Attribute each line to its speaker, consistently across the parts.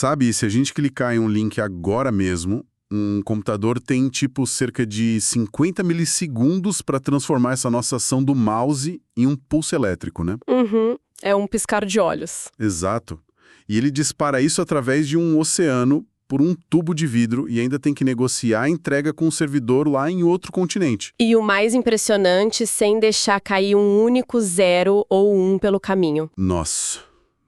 Speaker 1: Sabe, se a gente clicar em um link agora mesmo, um computador tem tipo cerca de 50 milissegundos para transformar essa nossa ação do mouse em um pulso elétrico, né?
Speaker 2: Uhum, é um piscar de olhos.
Speaker 1: Exato. E ele dispara isso através de um oceano por um tubo de vidro e ainda tem que negociar a entrega com o servidor lá em outro continente.
Speaker 2: E o mais impressionante, sem deixar cair um único 0 ou 1 pelo caminho.
Speaker 1: Nossa,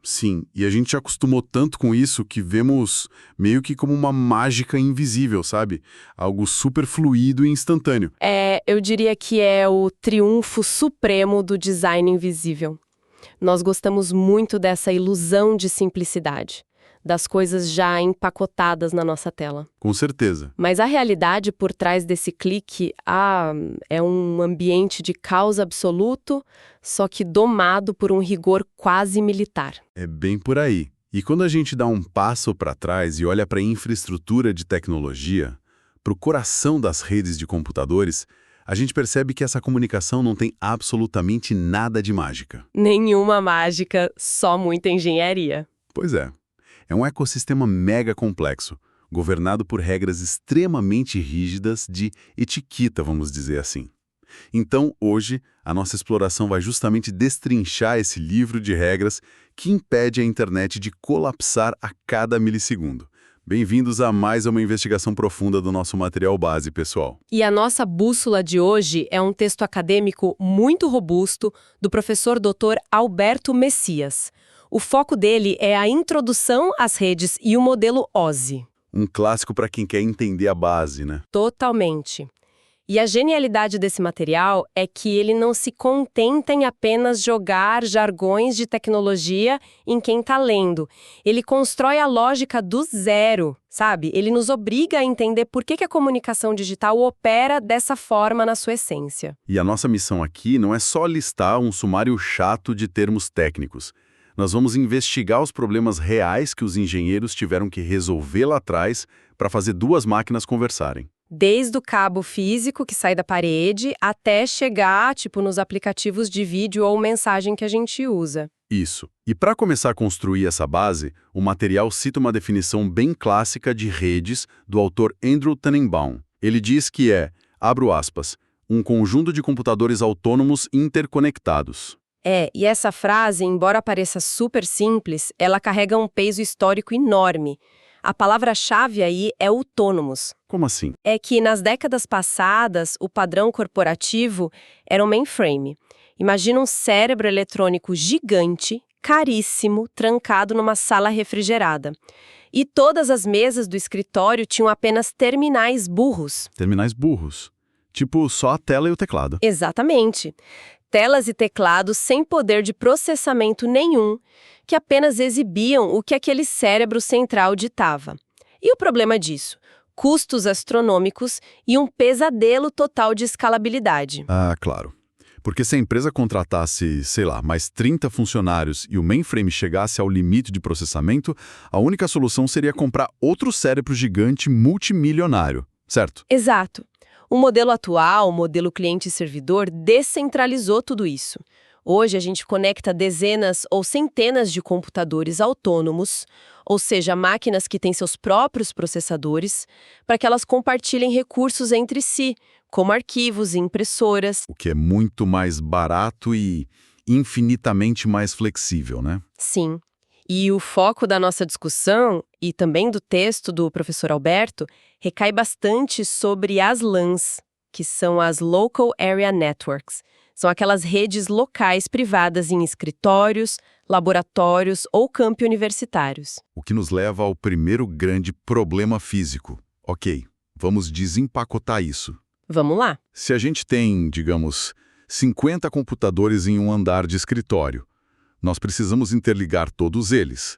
Speaker 1: sim. E a gente já acostumou tanto com isso que vemos meio que como uma mágica invisível, sabe? Algo super fluido e instantâneo.
Speaker 2: Eu diria que é o triunfo supremo do design invisível. Nós gostamos muito dessa ilusão de simplicidade, das coisas já empacotadas na nossa tela.
Speaker 1: Com certeza.
Speaker 2: Mas a realidade por trás desse clique, é um ambiente de caos absoluto, só que domado por um rigor quase militar.
Speaker 1: É bem por aí. E quando a gente dá um passo para trás e olha para a infraestrutura de tecnologia, para o coração das redes de computadores, a gente percebe que essa comunicação não tem absolutamente nada de mágica.
Speaker 2: Nenhuma mágica, só muita engenharia.
Speaker 1: Pois é. É um ecossistema mega complexo, governado por regras extremamente rígidas de etiqueta, vamos dizer assim. Então, hoje, a nossa exploração vai justamente destrinchar esse livro de regras que impede a internet de colapsar a cada milissegundo. Bem-vindos a mais uma investigação profunda do nosso material base, pessoal.
Speaker 2: E a nossa bússola de hoje é um texto acadêmico muito robusto do professor Dr. Alberto Messias. O foco dele é a introdução às redes e o modelo OSI.
Speaker 1: Um clássico para quem quer entender a base, né?
Speaker 2: Totalmente. E a genialidade desse material é que ele não se contenta em apenas jogar jargões de tecnologia em quem está lendo. Ele constrói a lógica do zero, sabe? Ele nos obriga a entender por que a comunicação digital opera dessa forma na sua essência.
Speaker 1: E a nossa missão aqui não é só listar um sumário chato de termos técnicos. Nós vamos investigar os problemas reais que os engenheiros tiveram que resolver lá atrás para fazer duas máquinas conversarem.
Speaker 2: Desde o cabo físico que sai da parede até chegar, nos aplicativos de vídeo ou mensagem que a gente usa.
Speaker 1: Isso. E para começar a construir essa base, o material cita uma definição bem clássica de redes do autor Andrew Tannenbaum. Ele diz que abro aspas, um conjunto de computadores autônomos interconectados.
Speaker 2: E essa frase, embora pareça super simples, ela carrega um peso histórico enorme. A palavra-chave aí é autônomos.
Speaker 1: Como assim?
Speaker 2: É que nas décadas passadas, o padrão corporativo era um mainframe. Imagina um cérebro eletrônico gigante, caríssimo, trancado numa sala refrigerada. E todas as mesas do escritório tinham apenas terminais burros.
Speaker 1: Terminais burros. Tipo, só a tela e o teclado.
Speaker 2: Exatamente. Telas e teclados sem poder de processamento nenhum, que apenas exibiam o que aquele cérebro central ditava. E o problema disso? Custos astronômicos e um pesadelo total de escalabilidade.
Speaker 1: Ah, claro. Porque se a empresa contratasse, mais 30 funcionários e o mainframe chegasse ao limite de processamento, a única solução seria comprar outro cérebro gigante multimilionário, certo?
Speaker 2: Exato. O modelo atual, o modelo cliente-servidor, descentralizou tudo isso. Hoje a gente conecta dezenas ou centenas de computadores autônomos, ou seja, máquinas que têm seus próprios processadores, para que elas compartilhem recursos entre si, como arquivos e impressoras.
Speaker 1: O que é muito mais barato e infinitamente mais flexível, né?
Speaker 2: Sim. E o foco da nossa discussão, e também do texto do professor Alberto, recai bastante sobre as LANs, que são as Local Area Networks. São aquelas redes locais privadas em escritórios, laboratórios ou campi universitários.
Speaker 1: O que nos leva ao primeiro grande problema físico. Ok, vamos desempacotar isso.
Speaker 2: Vamos lá.
Speaker 1: Se a gente tem, digamos, 50 computadores em um andar de escritório, nós precisamos interligar todos eles.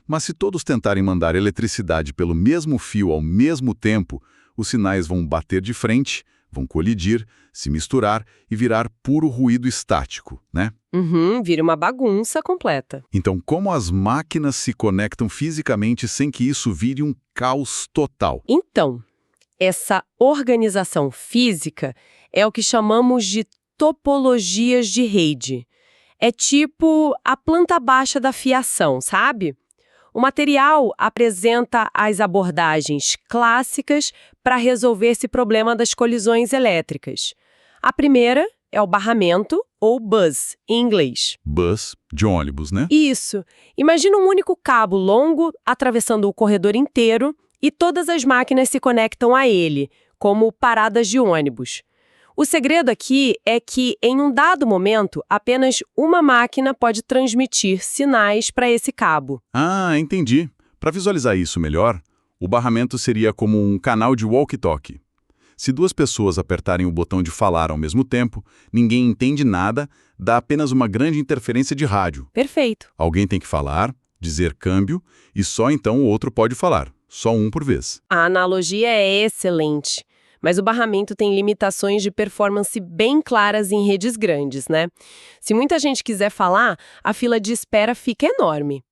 Speaker 1: Mas se todos tentarem mandar eletricidade pelo mesmo fio ao mesmo tempo, os sinais vão bater de frente, vão colidir, se misturar e virar puro ruído estático, né?
Speaker 2: Vira uma bagunça completa.
Speaker 1: Então, como as máquinas se conectam fisicamente sem que isso vire um caos total?
Speaker 2: Então, essa organização física é o que chamamos de topologias de rede. É tipo a planta baixa da fiação, sabe? O material apresenta as abordagens clássicas para resolver esse problema das colisões elétricas. A primeira é o barramento, ou bus, em inglês.
Speaker 1: Bus, de ônibus, né?
Speaker 2: Isso. Imagina um único cabo longo atravessando o corredor inteiro e todas as máquinas se conectam a ele, como paradas de ônibus. O segredo aqui é que, em um dado momento, apenas uma máquina pode transmitir sinais para esse cabo.
Speaker 1: Ah, entendi. Para visualizar isso melhor, o barramento seria como um canal de walkie-talkie. Se duas pessoas apertarem o botão de falar ao mesmo tempo, ninguém entende nada, dá apenas uma grande interferência de rádio.
Speaker 2: Perfeito.
Speaker 1: Alguém tem que falar, dizer câmbio, e só então o outro pode falar. Só um por vez.
Speaker 2: A analogia é excelente. Mas o barramento tem limitações de performance bem claras em redes grandes, né? Se muita gente quiser falar, a fila de espera fica enorme.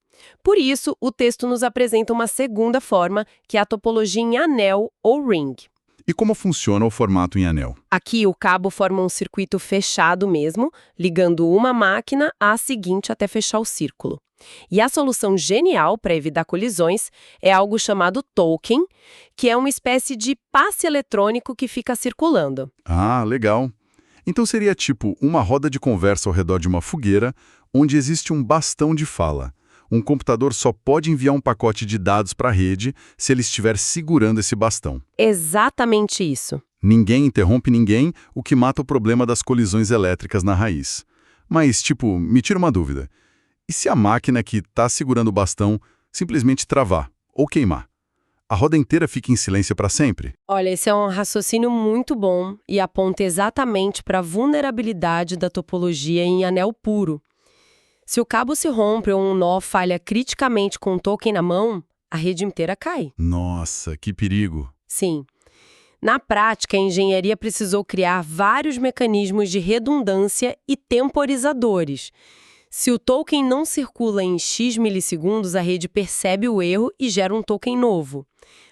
Speaker 2: Por isso, o texto nos apresenta uma segunda forma, que é a topologia em anel ou ring.
Speaker 1: E como funciona o formato em anel?
Speaker 2: Aqui, o cabo forma um circuito fechado mesmo, ligando uma máquina à seguinte até fechar o círculo. E a solução genial para evitar colisões é algo chamado token, que é uma espécie de passe eletrônico que fica circulando.
Speaker 1: Ah, legal. Então seria tipo uma roda de conversa ao redor de uma fogueira, onde existe um bastão de fala. Um computador só pode enviar um pacote de dados para a rede se ele estiver segurando esse bastão.
Speaker 2: Exatamente isso.
Speaker 1: Ninguém interrompe ninguém, o que mata o problema das colisões elétricas na raiz. Mas, tipo, me tira uma dúvida. E se a máquina que está segurando o bastão simplesmente travar ou queimar? A roda inteira fica em silêncio para sempre?
Speaker 2: Olha, esse é um raciocínio muito bom e aponta exatamente para a vulnerabilidade da topologia em anel puro. Se o cabo se rompe ou um nó falha criticamente com o token na mão, a rede inteira cai.
Speaker 1: Nossa, que perigo!
Speaker 2: Sim. Na prática, a engenharia precisou criar vários mecanismos de redundância e temporizadores. Se o token não circula em X milissegundos, a rede percebe o erro e gera um token novo.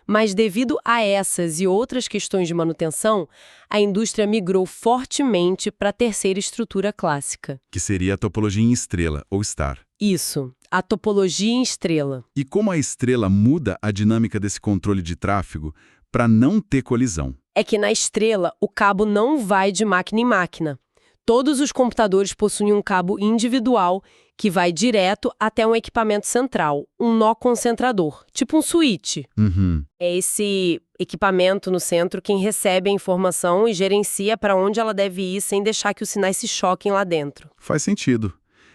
Speaker 2: Mas devido a essas e outras questões de manutenção, a indústria migrou fortemente para a terceira estrutura clássica.
Speaker 1: Que seria a topologia em estrela, ou star.
Speaker 2: Isso, a topologia em estrela.
Speaker 1: E como a estrela muda a dinâmica desse controle de tráfego para não ter colisão?
Speaker 2: É que na estrela, o cabo não vai de máquina em máquina. Todos os computadores possuem um cabo individual que vai direto até um equipamento central, um nó concentrador, tipo um switch.
Speaker 1: Uhum.
Speaker 2: É esse equipamento no centro quem recebe a informação e gerencia para onde ela deve ir sem deixar que os sinais se choquem lá dentro.
Speaker 1: Faz sentido.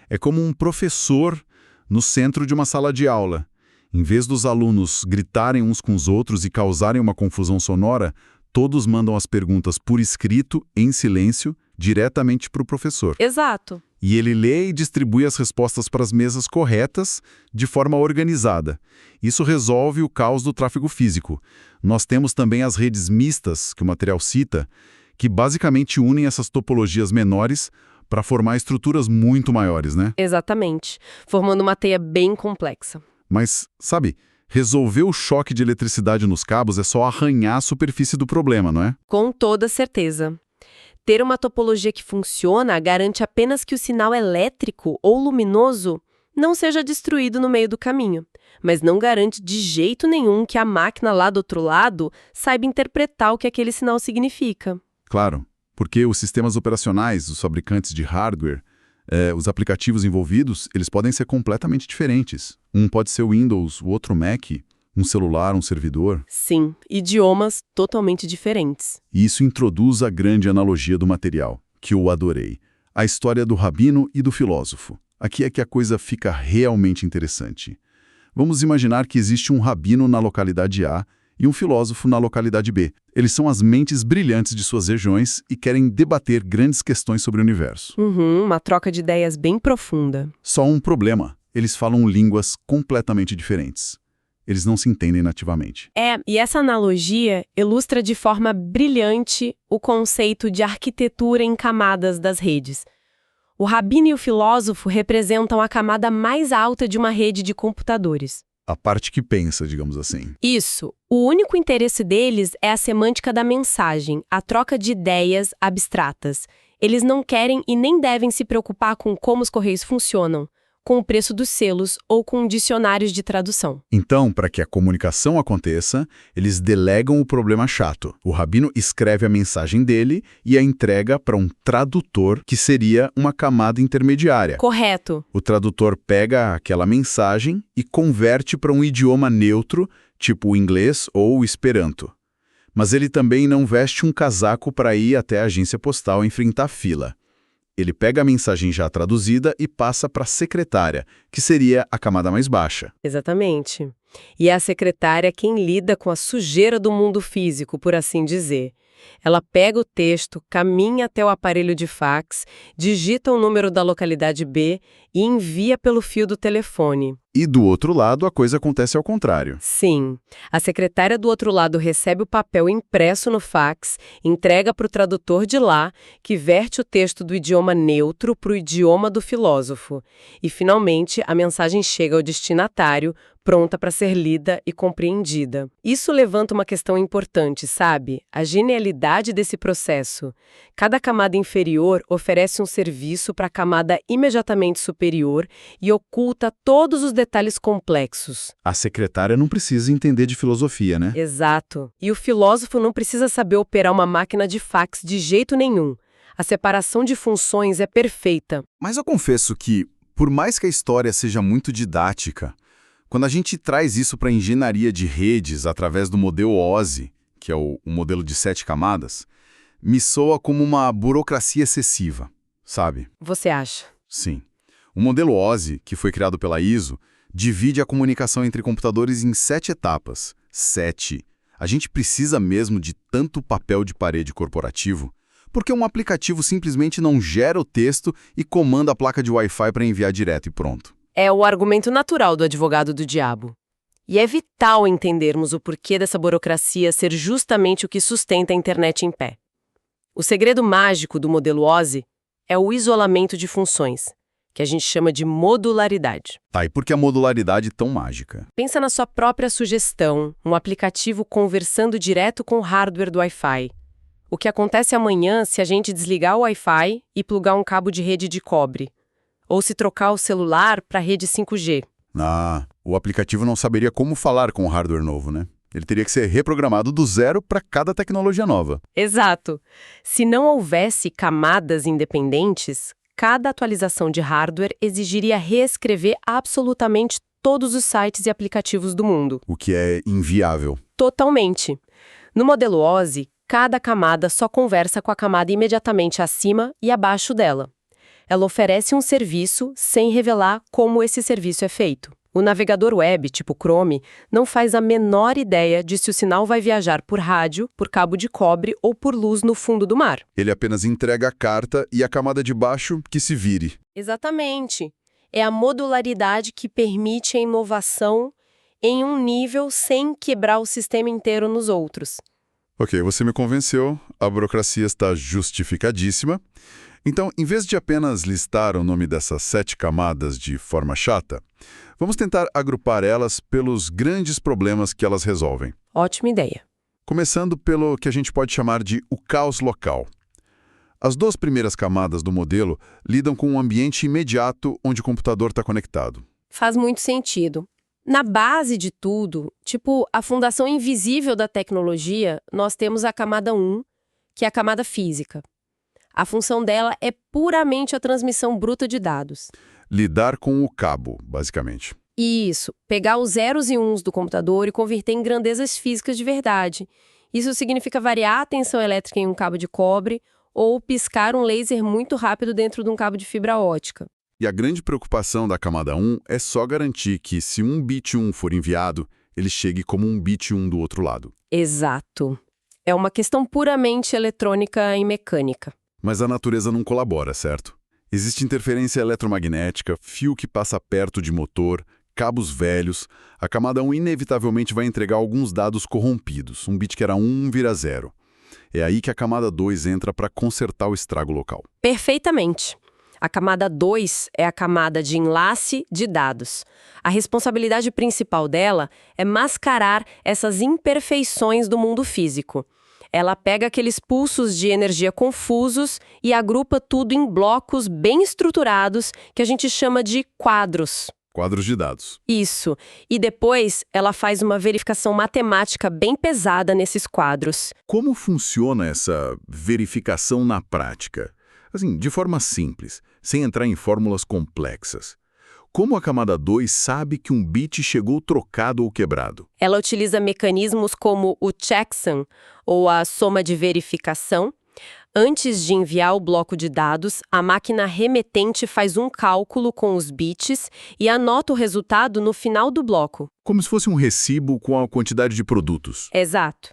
Speaker 1: É como um professor no centro de uma sala de aula. Em vez dos alunos gritarem uns com os outros e causarem uma confusão sonora, todos mandam as perguntas por escrito, em silêncio, diretamente para o professor.
Speaker 2: Exato.
Speaker 1: E ele lê e distribui as respostas para as mesas corretas, de forma organizada. Isso resolve o caos do tráfego físico. Nós temos também as redes mistas, que o material cita, que basicamente unem essas topologias menores para formar estruturas muito maiores, né?
Speaker 2: Exatamente. Formando uma teia bem complexa.
Speaker 1: Mas, sabe, resolver o choque de eletricidade nos cabos é só arranhar a superfície do problema, não é?
Speaker 2: Com toda certeza. Ter uma topologia que funciona garante apenas que o sinal elétrico ou luminoso não seja destruído no meio do caminho, mas não garante de jeito nenhum que a máquina lá do outro lado saiba interpretar o que aquele sinal significa.
Speaker 1: Claro, porque os sistemas operacionais, os fabricantes de hardware, os aplicativos envolvidos, eles podem ser completamente diferentes. Um pode ser o Windows, o outro Mac, um celular, um servidor.
Speaker 2: Sim, idiomas totalmente diferentes.
Speaker 1: E isso introduz a grande analogia do material, que eu adorei. A história do rabino e do filósofo. Aqui é que a coisa fica realmente interessante. Vamos imaginar que existe um rabino na localidade A e um filósofo na localidade B. Eles são as mentes brilhantes de suas regiões e querem debater grandes questões sobre o universo.
Speaker 2: Uma troca de ideias bem profunda.
Speaker 1: Só um problema. Eles falam línguas completamente diferentes. Eles não se entendem nativamente.
Speaker 2: E essa analogia ilustra de forma brilhante o conceito de arquitetura em camadas das redes. O rabino e o filósofo representam a camada mais alta de uma rede de computadores.
Speaker 1: A parte que pensa, digamos assim.
Speaker 2: Isso. O único interesse deles é a semântica da mensagem, a troca de ideias abstratas. Eles não querem e nem devem se preocupar com como os correios funcionam, com o preço dos selos ou com dicionários de tradução.
Speaker 1: Então, para que a comunicação aconteça, eles delegam o problema chato. O rabino escreve a mensagem dele e a entrega para um tradutor, que seria uma camada intermediária.
Speaker 2: Correto.
Speaker 1: O tradutor pega aquela mensagem e converte para um idioma neutro, tipo o inglês ou o esperanto. Mas ele também não veste um casaco para ir até a agência postal enfrentar fila. Ele pega a mensagem já traduzida e passa para a secretária, que seria a camada mais baixa.
Speaker 2: Exatamente. E é a secretária quem lida com a sujeira do mundo físico, por assim dizer. Ela pega o texto, caminha até o aparelho de fax, digita o número da localidade B e envia pelo fio do telefone.
Speaker 1: E do outro lado, a coisa acontece ao contrário.
Speaker 2: Sim. A secretária do outro lado recebe o papel impresso no fax, entrega para o tradutor de lá, que verte o texto do idioma neutro para o idioma do filósofo. E, finalmente, a mensagem chega ao destinatário, pronta para ser lida e compreendida. Isso levanta uma questão importante, sabe? A genialidade desse processo. Cada camada inferior oferece um serviço para a camada imediatamente superior e oculta todos os detalhes complexos.
Speaker 1: A secretária não precisa entender de filosofia, né?
Speaker 2: Exato. E o filósofo não precisa saber operar uma máquina de fax de jeito nenhum. A separação de funções é perfeita.
Speaker 1: Mas eu confesso que, por mais que a história seja muito didática, quando a gente traz isso para a engenharia de redes através do modelo OSI, que é o modelo de 7 camadas, me soa como uma burocracia excessiva, sabe?
Speaker 2: Você acha?
Speaker 1: Sim. O modelo OSI, que foi criado pela ISO, divide a comunicação entre computadores em 7 etapas. 7. A gente precisa mesmo de tanto papel de parede corporativo? Porque um aplicativo simplesmente não gera o texto e comanda a placa de Wi-Fi para enviar direto e pronto.
Speaker 2: É o argumento natural do advogado do diabo. E é vital entendermos o porquê dessa burocracia ser justamente o que sustenta a internet em pé. O segredo mágico do modelo OSI é o isolamento de funções, que a gente chama de modularidade.
Speaker 1: Tá, e por que a modularidade é tão mágica?
Speaker 2: Pensa na sua própria sugestão, um aplicativo conversando direto com o hardware do Wi-Fi. O que acontece amanhã se a gente desligar o Wi-Fi e plugar um cabo de rede de cobre? Ou se trocar o celular para a rede 5G?
Speaker 1: Ah, o aplicativo não saberia como falar com o hardware novo, né? Ele teria que ser reprogramado do zero para cada tecnologia nova.
Speaker 2: Exato. Se não houvesse camadas independentes, cada atualização de hardware exigiria reescrever absolutamente todos os sites e aplicativos do mundo.
Speaker 1: O que é inviável.
Speaker 2: Totalmente. No modelo OSI, cada camada só conversa com a camada imediatamente acima e abaixo dela. Ela oferece um serviço sem revelar como esse serviço é feito. O navegador web, tipo Chrome, não faz a menor ideia de se o sinal vai viajar por rádio, por cabo de cobre ou por luz no fundo do mar.
Speaker 1: Ele apenas entrega a carta e a camada de baixo que se vire.
Speaker 2: Exatamente. É a modularidade que permite a inovação em um nível sem quebrar o sistema inteiro nos outros.
Speaker 1: Ok, você me convenceu, a burocracia está justificadíssima. Então, em vez de apenas listar o nome dessas 7 camadas de forma chata, vamos tentar agrupar elas pelos grandes problemas que elas resolvem.
Speaker 2: Ótima ideia.
Speaker 1: Começando pelo que a gente pode chamar de o caos local. As 2 primeiras camadas do modelo lidam com um ambiente imediato onde o computador está conectado.
Speaker 2: Faz muito sentido. Na base de tudo, tipo a fundação invisível da tecnologia, nós temos a camada 1, que é a camada física. A função dela é puramente a transmissão bruta de dados.
Speaker 1: Lidar com o cabo, basicamente.
Speaker 2: Isso, pegar os zeros e uns do computador e converter em grandezas físicas de verdade. Isso significa variar a tensão elétrica em um cabo de cobre ou piscar um laser muito rápido dentro de um cabo de fibra ótica.
Speaker 1: E a grande preocupação da camada 1 é só garantir que, se um bit 1 for enviado, ele chegue como um bit 1 do outro lado.
Speaker 2: Exato. É uma questão puramente eletrônica e mecânica.
Speaker 1: Mas a natureza não colabora, certo? Existe interferência eletromagnética, fio que passa perto de motor, cabos velhos. A camada 1 inevitavelmente vai entregar alguns dados corrompidos. Um bit que era 1 vira 0. É aí que a camada 2 entra para consertar o estrago local.
Speaker 2: Perfeitamente. A camada 2 é a camada de enlace de dados. A responsabilidade principal dela é mascarar essas imperfeições do mundo físico. Ela pega aqueles pulsos de energia confusos e agrupa tudo em blocos bem estruturados que a gente chama de quadros.
Speaker 1: Quadros de dados.
Speaker 2: Isso. E depois ela faz uma verificação matemática bem pesada nesses quadros.
Speaker 1: Como funciona essa verificação na prática? Assim, de forma simples, sem entrar em fórmulas complexas. Como a camada 2 sabe que um bit chegou trocado ou quebrado?
Speaker 2: Ela utiliza mecanismos como o checksum, ou a soma de verificação. Antes de enviar o bloco de dados, a máquina remetente faz um cálculo com os bits e anota o resultado no final do bloco.
Speaker 1: Como se fosse um recibo com a quantidade de produtos.
Speaker 2: Exato.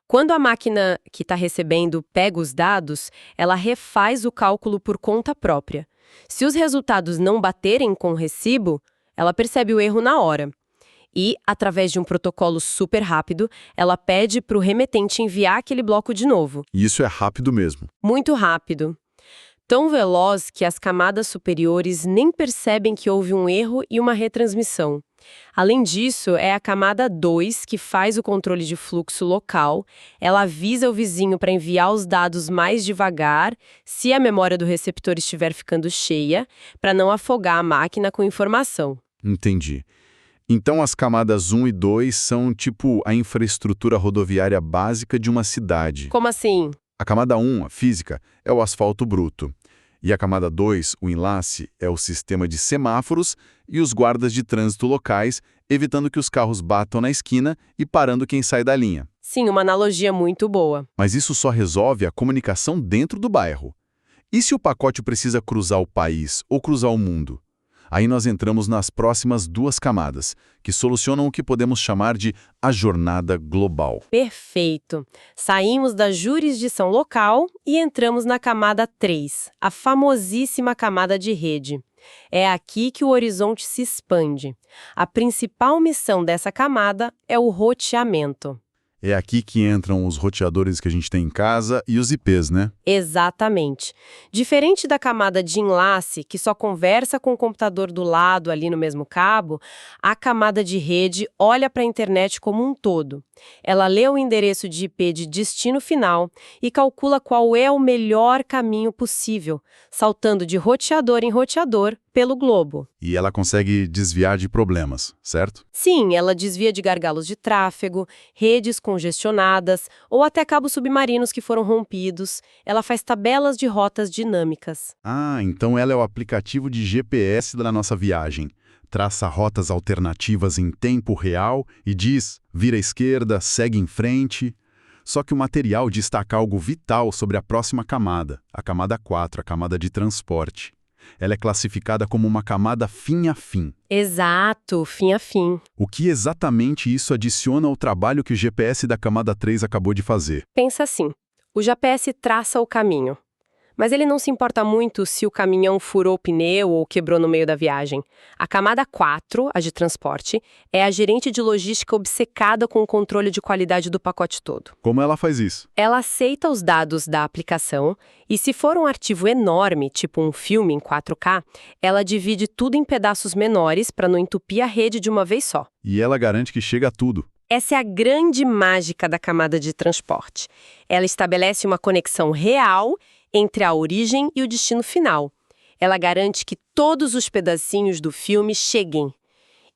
Speaker 2: Quando a máquina que está recebendo pega os dados, ela refaz o cálculo por conta própria. Se os resultados não baterem com o recibo, ela percebe o erro na hora. E, através de um protocolo super rápido, ela pede para o remetente enviar aquele bloco de novo.
Speaker 1: E isso é rápido mesmo.
Speaker 2: Muito rápido. Tão veloz que as camadas superiores nem percebem que houve um erro e uma retransmissão. Além disso, é a camada 2 que faz o controle de fluxo local. Ela avisa o vizinho para enviar os dados mais devagar, se a memória do receptor estiver ficando cheia, para não afogar a máquina com informação.
Speaker 1: Entendi. Então as camadas 1 e 2 são tipo a infraestrutura rodoviária básica de uma cidade.
Speaker 2: Como assim?
Speaker 1: A camada 1, a física, é o asfalto bruto. E a camada 2, o enlace, é o sistema de semáforos e os guardas de trânsito locais, evitando que os carros batam na esquina e parando quem sai da linha.
Speaker 2: Sim, uma analogia muito boa.
Speaker 1: Mas isso só resolve a comunicação dentro do bairro. E se o pacote precisa cruzar o país ou cruzar o mundo? Aí nós entramos nas próximas duas camadas, que solucionam o que podemos chamar de a jornada global.
Speaker 2: Perfeito. Saímos da jurisdição local e entramos na camada 3, a famosíssima camada de rede. É aqui que o horizonte se expande. A principal missão dessa camada é o roteamento.
Speaker 1: É aqui que entram os roteadores que a gente tem em casa e os IPs, né?
Speaker 2: Exatamente. Diferente da camada de enlace, que só conversa com o computador do lado ali no mesmo cabo, a camada de rede olha para a internet como um todo. Ela lê o endereço de IP de destino final e calcula qual é o melhor caminho possível, saltando de roteador em roteador pelo globo.
Speaker 1: E ela consegue desviar de problemas, certo?
Speaker 2: Sim, ela desvia de gargalos de tráfego, redes congestionadas ou até cabos submarinos que foram rompidos. Ela faz tabelas de rotas dinâmicas.
Speaker 1: Ah, então ela é o aplicativo de GPS da nossa viagem. Traça rotas alternativas em tempo real e diz, vira à esquerda, segue em frente. Só que o material destaca algo vital sobre a próxima camada, a camada 4, a camada de transporte. Ela é classificada como uma camada fim a fim.
Speaker 2: Exato, fim a fim.
Speaker 1: O que exatamente isso adiciona ao trabalho que o GPS da camada 3 acabou de fazer?
Speaker 2: Pensa assim, o GPS traça o caminho, mas ele não se importa muito se o caminhão furou o pneu ou quebrou no meio da viagem. A camada 4, a de transporte, é a gerente de logística obcecada com o controle de qualidade do pacote todo.
Speaker 1: Como ela faz isso?
Speaker 2: Ela aceita os dados da aplicação e, se for um arquivo enorme, tipo um filme em 4K, ela divide tudo em pedaços menores para não entupir a rede de uma vez só.
Speaker 1: E ela garante que chega a tudo.
Speaker 2: Essa é a grande mágica da camada de transporte. Ela estabelece uma conexão real entre a origem e o destino final. Ela garante que todos os pedacinhos do filme cheguem.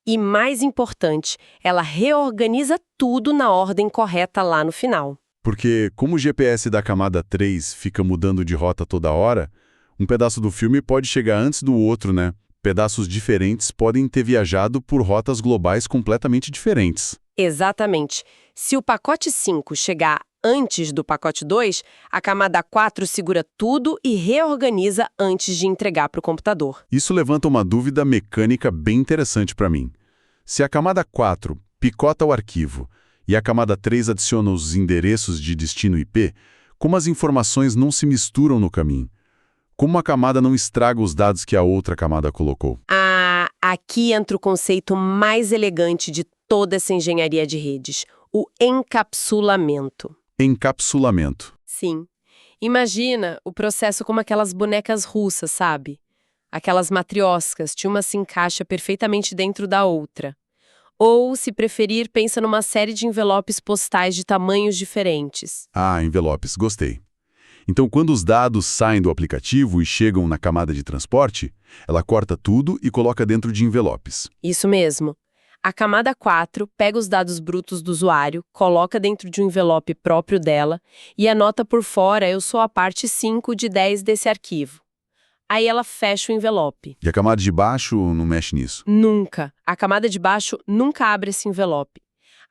Speaker 2: E, mais importante, ela reorganiza tudo na ordem correta lá no final.
Speaker 1: Porque, como o GPS da camada 3 fica mudando de rota toda hora, um pedaço do filme pode chegar antes do outro, né? Pedaços diferentes podem ter viajado por rotas globais completamente diferentes.
Speaker 2: Exatamente. Se o pacote 5 chegar antes do pacote 2, a camada 4 segura tudo e reorganiza antes de entregar para o computador.
Speaker 1: Isso levanta uma dúvida mecânica bem interessante para mim. Se a camada 4 picota o arquivo e a camada 3 adiciona os endereços de destino IP, como as informações não se misturam no caminho? Como a camada não estraga os dados que a outra camada colocou?
Speaker 2: Aqui entra o conceito mais elegante de toda essa engenharia de redes, o encapsulamento.
Speaker 1: Encapsulamento.
Speaker 2: Sim. Imagina o processo como aquelas bonecas russas, sabe? Aquelas matrioscas, uma se encaixa perfeitamente dentro da outra. Ou, se preferir, pensa numa série de envelopes postais de tamanhos diferentes.
Speaker 1: Ah, envelopes, gostei. Então, quando os dados saem do aplicativo e chegam na camada de transporte, ela corta tudo e coloca dentro de envelopes.
Speaker 2: Isso mesmo. A camada 4 pega os dados brutos do usuário, coloca dentro de um envelope próprio dela e anota por fora: eu sou a parte 5 de 10 desse arquivo. Aí ela fecha o envelope.
Speaker 1: E a camada de baixo não mexe nisso?
Speaker 2: Nunca. A camada de baixo nunca abre esse envelope.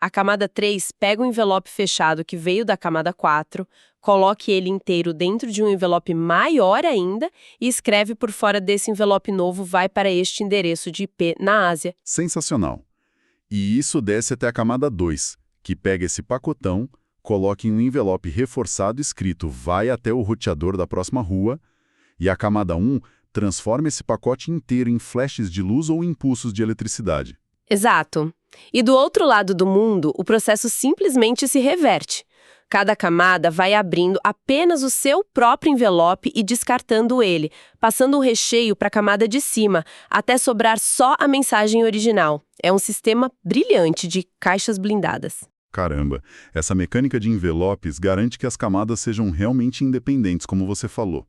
Speaker 2: A camada 3 pega o envelope fechado que veio da camada 4, coloque ele inteiro dentro de um envelope maior ainda e escreve por fora desse envelope novo: vai para este endereço de IP na Ásia.
Speaker 1: Sensacional. E isso desce até a camada 2, que pega esse pacotão, coloca em um envelope reforçado escrito vai até o roteador da próxima rua, e a camada 1 transforma esse pacote inteiro em flashes de luz ou impulsos de eletricidade.
Speaker 2: Exato. E do outro lado do mundo, o processo simplesmente se reverte. Cada camada vai abrindo apenas o seu próprio envelope e descartando ele, passando o recheio para a camada de cima, até sobrar só a mensagem original. É um sistema brilhante de caixas blindadas.
Speaker 1: Caramba, essa mecânica de envelopes garante que as camadas sejam realmente independentes, como você falou.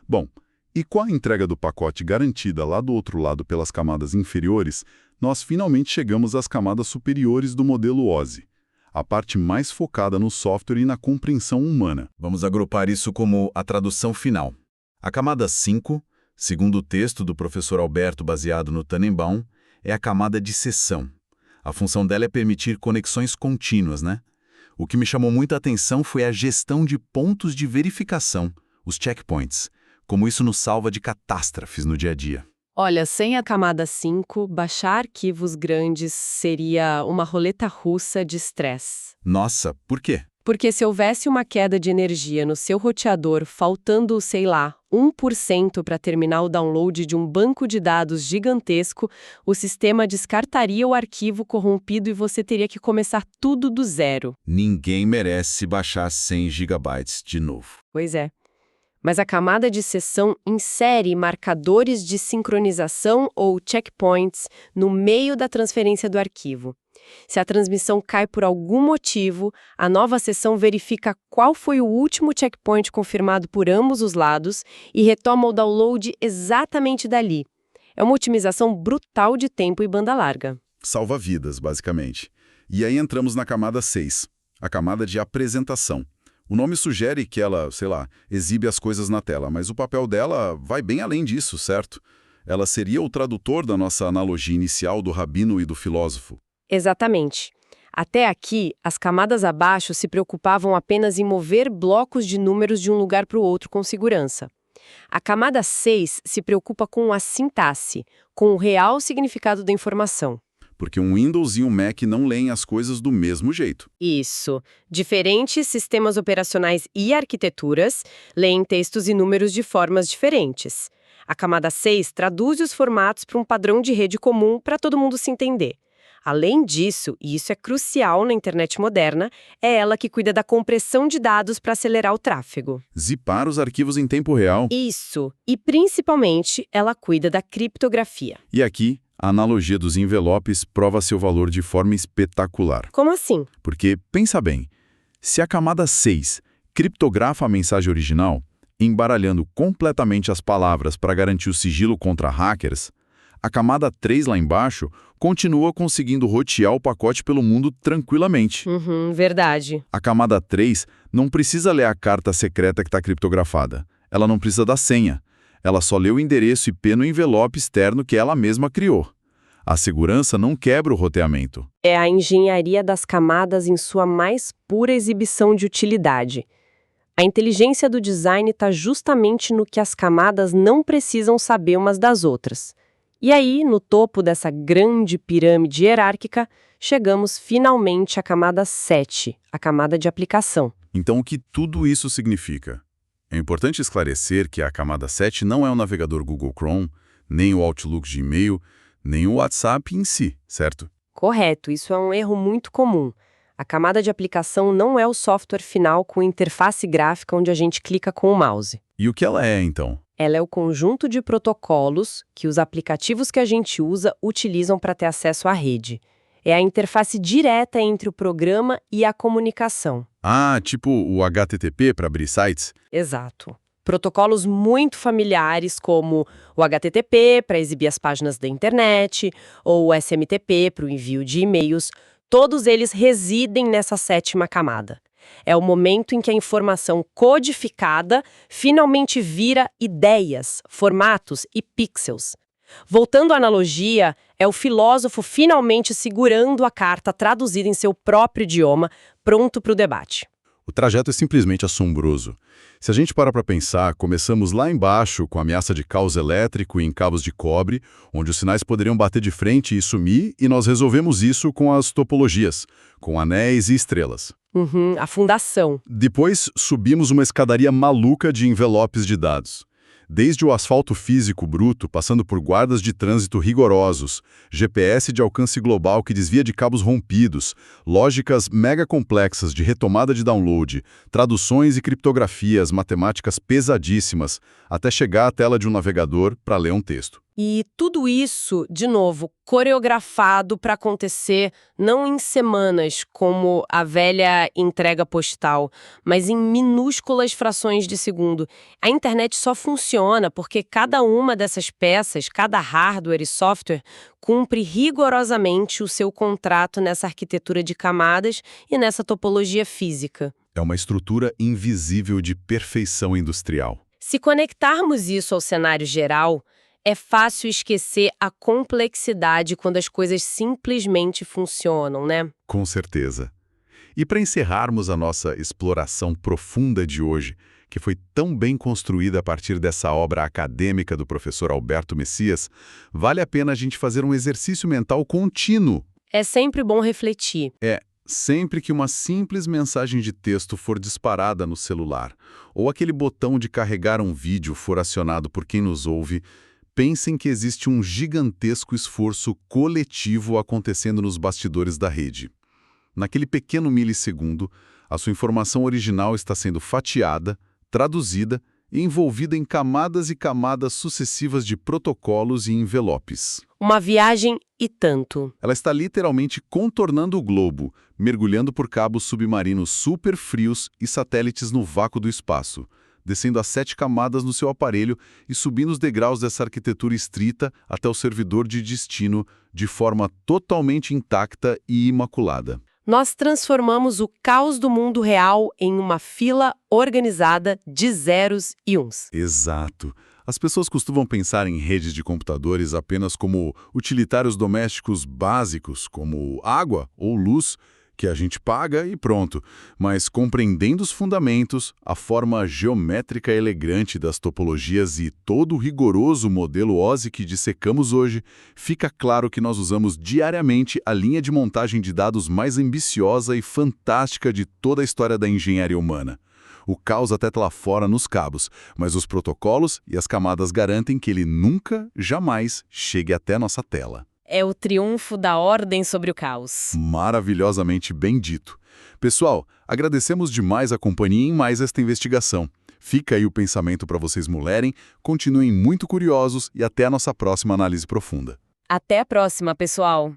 Speaker 1: Bom, e com a entrega do pacote garantida lá do outro lado pelas camadas inferiores, nós finalmente chegamos às camadas superiores do modelo OSI, a parte mais focada no software e na compreensão humana. Vamos agrupar isso como a tradução final. A camada 5, segundo o texto do professor Alberto baseado no Tannenbaum, é a camada de sessão. A função dela é permitir conexões contínuas, né? O que me chamou muita atenção foi a gestão de pontos de verificação, os checkpoints, como isso nos salva de catástrofes no dia a dia.
Speaker 2: Olha, sem a camada 5, baixar arquivos grandes seria uma roleta russa de estresse.
Speaker 1: Nossa, por quê?
Speaker 2: Porque se houvesse uma queda de energia no seu roteador, faltando, sei lá, 1% para terminar o download de um banco de dados gigantesco, o sistema descartaria o arquivo corrompido e você teria que começar tudo do zero.
Speaker 1: Ninguém merece baixar 100 gigabytes de novo.
Speaker 2: Pois é. Mas a camada de sessão insere marcadores de sincronização ou checkpoints no meio da transferência do arquivo. Se a transmissão cai por algum motivo, a nova sessão verifica qual foi o último checkpoint confirmado por ambos os lados e retoma o download exatamente dali. É uma otimização brutal de tempo e banda larga.
Speaker 1: Salva vidas, basicamente. E aí entramos na camada 6, a camada de apresentação. O nome sugere que ela, sei lá, exibe as coisas na tela, mas o papel dela vai bem além disso, certo? Ela seria o tradutor da nossa analogia inicial do rabino e do filósofo.
Speaker 2: Exatamente. Até aqui, as camadas abaixo se preocupavam apenas em mover blocos de números de um lugar para o outro com segurança. A camada 6 se preocupa com a sintaxe, com o real significado da informação.
Speaker 1: Porque um Windows e um Mac não leem as coisas do mesmo jeito.
Speaker 2: Isso. Diferentes sistemas operacionais e arquiteturas leem textos e números de formas diferentes. A camada 6 traduz os formatos para um padrão de rede comum para todo mundo se entender. Além disso, e isso é crucial na internet moderna, é ela que cuida da compressão de dados para acelerar o tráfego.
Speaker 1: Zipar os arquivos em tempo real.
Speaker 2: Isso. E, principalmente, ela cuida da criptografia.
Speaker 1: E aqui, a analogia dos envelopes prova seu valor de forma espetacular.
Speaker 2: Como assim?
Speaker 1: Porque, pensa bem, se a camada 6 criptografa a mensagem original, embaralhando completamente as palavras para garantir o sigilo contra hackers, a camada 3 lá embaixo continua conseguindo rotear o pacote pelo mundo tranquilamente.
Speaker 2: Verdade.
Speaker 1: A camada 3 não precisa ler a carta secreta que está criptografada. Ela não precisa da senha. Ela só lê o endereço IP no envelope externo que ela mesma criou. A segurança não quebra o roteamento.
Speaker 2: É a engenharia das camadas em sua mais pura exibição de utilidade. A inteligência do design está justamente no que as camadas não precisam saber umas das outras. E aí, no topo dessa grande pirâmide hierárquica, chegamos finalmente à camada 7, a camada de aplicação.
Speaker 1: Então, o que tudo isso significa? É importante esclarecer que a camada 7 não é o navegador Google Chrome, nem o Outlook de e-mail, nem o WhatsApp em si, certo?
Speaker 2: Correto, isso é um erro muito comum. A camada de aplicação não é o software final com interface gráfica onde a gente clica com o mouse.
Speaker 1: E o que ela é, então?
Speaker 2: Ela é o conjunto de protocolos que os aplicativos que a gente usa utilizam para ter acesso à rede. É a interface direta entre o programa e a comunicação.
Speaker 1: Ah, tipo o HTTP para abrir sites?
Speaker 2: Exato. Protocolos muito familiares como o HTTP para exibir as páginas da internet ou o SMTP para o envio de e-mails, todos eles residem nessa sétima camada. É o momento em que a informação codificada finalmente vira ideias, formatos e pixels. Voltando à analogia, é o filósofo finalmente segurando a carta traduzida em seu próprio idioma, pronto para o debate.
Speaker 1: O trajeto é simplesmente assombroso. Se a gente para pensar, começamos lá embaixo com a ameaça de caos elétrico em cabos de cobre, onde os sinais poderiam bater de frente e sumir, e nós resolvemos isso com as topologias, com anéis e estrelas.
Speaker 2: A fundação.
Speaker 1: Depois, subimos uma escadaria maluca de envelopes de dados. Desde o asfalto físico bruto, passando por guardas de trânsito rigorosos, GPS de alcance global que desvia de cabos rompidos, lógicas mega complexas de retomada de download, traduções e criptografias matemáticas pesadíssimas, até chegar à tela de um navegador para ler um texto.
Speaker 2: E tudo isso, de novo, coreografado para acontecer não em semanas, como a velha entrega postal, mas em minúsculas frações de segundo. A internet só funciona porque cada uma dessas peças, cada hardware e software, cumpre rigorosamente o seu contrato nessa arquitetura de camadas e nessa topologia física.
Speaker 1: É uma estrutura invisível de perfeição industrial.
Speaker 2: Se conectarmos isso ao cenário geral, é fácil esquecer a complexidade quando as coisas simplesmente funcionam, né?
Speaker 1: Com certeza. E para encerrarmos a nossa exploração profunda de hoje, que foi tão bem construída a partir dessa obra acadêmica do professor Alberto Messias, vale a pena a gente fazer um exercício mental contínuo.
Speaker 2: É sempre bom refletir.
Speaker 1: Sempre que uma simples mensagem de texto for disparada no celular, ou aquele botão de carregar um vídeo for acionado por quem nos ouve, pensem que existe um gigantesco esforço coletivo acontecendo nos bastidores da rede. Naquele pequeno milissegundo, a sua informação original está sendo fatiada, traduzida e envolvida em camadas e camadas sucessivas de protocolos e envelopes.
Speaker 2: Uma viagem e tanto.
Speaker 1: Ela está literalmente contornando o globo, mergulhando por cabos submarinos super frios e satélites no vácuo do espaço, descendo as 7 camadas no seu aparelho e subindo os degraus dessa arquitetura estrita até o servidor de destino de forma totalmente intacta e imaculada.
Speaker 2: Nós transformamos o caos do mundo real em uma fila organizada de zeros e uns.
Speaker 1: Exato. As pessoas costumam pensar em redes de computadores apenas como utilitários domésticos básicos, como água ou luz, que a gente paga e pronto. Mas compreendendo os fundamentos, a forma geométrica elegante das topologias e todo o rigoroso modelo OSI que dissecamos hoje, fica claro que nós usamos diariamente a linha de montagem de dados mais ambiciosa e fantástica de toda a história da engenharia humana. O caos até lá fora nos cabos, mas os protocolos e as camadas garantem que ele nunca, jamais, chegue até nossa tela.
Speaker 2: É o triunfo da ordem sobre o caos.
Speaker 1: Maravilhosamente bem dito. Pessoal, agradecemos demais a companhia em mais esta investigação. Fica aí o pensamento para vocês mulerem, continuem muito curiosos e até a nossa próxima análise profunda.
Speaker 2: Até a próxima, pessoal!